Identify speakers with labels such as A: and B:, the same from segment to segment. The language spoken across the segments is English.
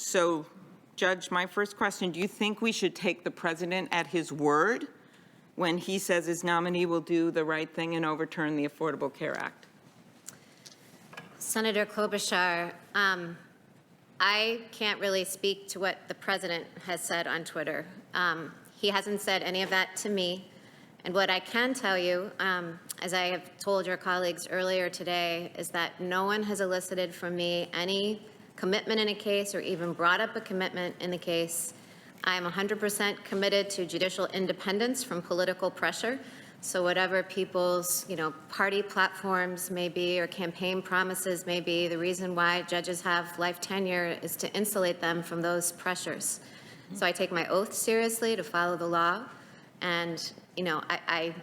A: So, Judge, my first question, do you think we should take the president at his word when he says his nominee will do the right thing and overturn the Affordable Care Act?
B: Senator Klobuchar, I can't really speak to what the president has said on Twitter. He hasn't said any of that to me. And what I can tell you, as I have told your colleagues earlier today, is that no one has elicited from me any commitment in a case or even brought up a commitment in the case. I am 100% committed to judicial independence from political pressure. So whatever people's, party platforms may be or campaign promises may be, the reason why judges have life tenure is to insulate them from those pressures. So I take my oath seriously to follow the law. And, I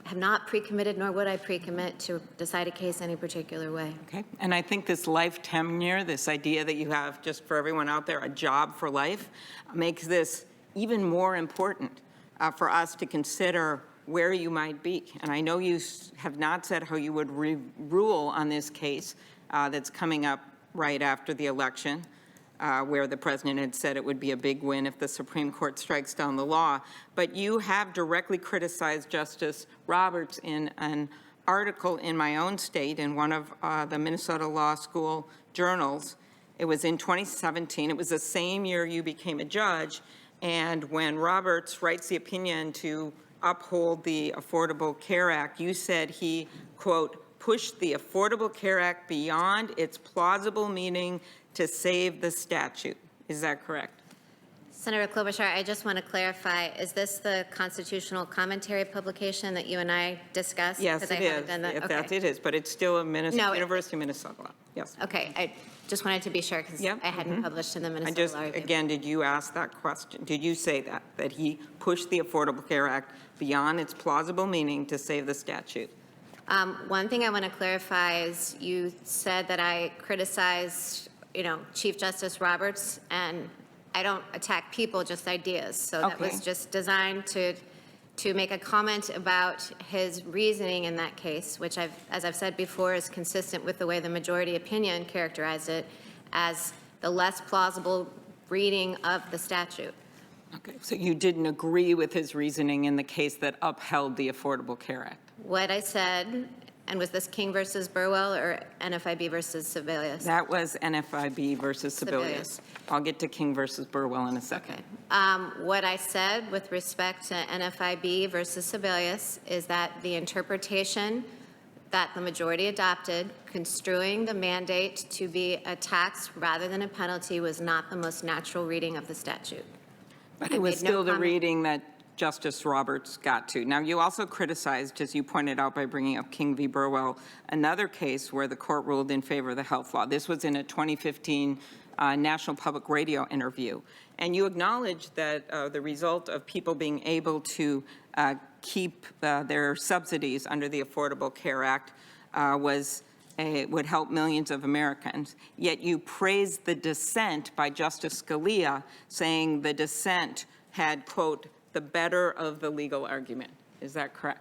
B: have not pre-committed, nor would I pre-commit to decide a case any particular way.
A: Okay. And I think this life tenure, this idea that you have, just for everyone out there, a job for life, makes this even more important for us to consider where you might be. And I know you have not said how you would rule on this case that's coming up right after the election, where the president had said it would be a big win if the Supreme Court strikes down the law. But you have directly criticized Justice Roberts in an article in my own state in one of the Minnesota Law School journals. It was in 2017. It was the same year you became a judge. And when Roberts writes the opinion to uphold the Affordable Care Act, you said he, quote, pushed the Affordable Care Act beyond its plausible meaning to save the statute. Is that correct?
B: Senator Klobuchar, I just want to clarify, is this the constitutional commentary publication that you and I discussed?
A: Yes, it is. It is, but it's still a University of Minnesota law. Yes.
B: Okay, I just wanted to be sure because I hadn't published in the Minnesota Law Review.
A: Again, did you ask that question? Did you say that he pushed the Affordable Care Act beyond its plausible meaning to save the statute?
B: One thing I want to clarify is you said that I criticized, Chief Justice Roberts, and I don't attack people, just ideas. So that was just designed to make a comment about his reasoning in that case, which as I've said before, is consistent with the way the majority opinion characterized it as the less plausible reading of the statute.
A: Okay, so you didn't agree with his reasoning in the case that upheld the Affordable Care Act?
B: What I said, and was this King versus Burwell or NFIB versus Sebelius?
A: That was NFIB versus Sebelius. I'll get to King versus Burwell in a second.
B: Okay. What I said with respect to NFIB versus Sebelius is that the interpretation that the majority adopted, construing the mandate to be a tax rather than a penalty, was not the most natural reading of the statute.
A: But it was still the reading that Justice Roberts got to. Now, you also criticized, as you pointed out by bringing up King v. Burwell, another case where the court ruled in favor of the health law. This was in a 2015 National Public Radio interview. And you acknowledged that the result of people being able to keep their subsidies under the Affordable Care Act would help millions of Americans. Yet you praised the dissent by Justice Scalia, saying the dissent had, quote, the better of the legal argument. Is that correct?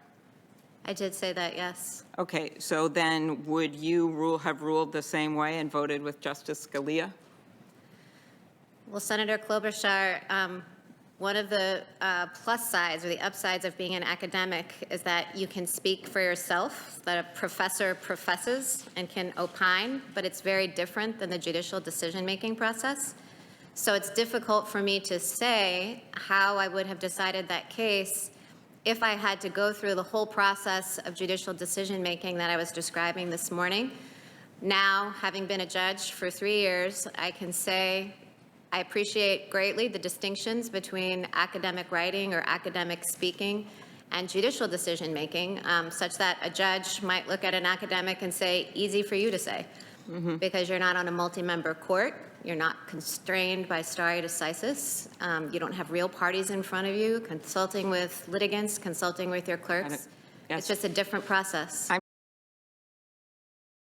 B: I did say that, yes.
A: Okay, so then would you have ruled the same way and voted with Justice Scalia?
B: Well, Senator Klobuchar, one of the plus sides or the upsides of being an academic is that you can speak for yourself, that a professor professes and can opine, but it's very different than the judicial decision-making process. So it's difficult for me to say how I would have decided that case if I had to go through the whole process of judicial decision-making that I was describing this morning. Now, having been a judge for 3 years, I can say I appreciate greatly the distinctions between academic writing or academic speaking and judicial decision-making, such that a judge might look at an academic and say, easy for you to say, because you're not on a multi-member court. You're not constrained by stare decisis. You don't have real parties in front of you, consulting with litigants, consulting with your clerks. Yes. It's just a different process.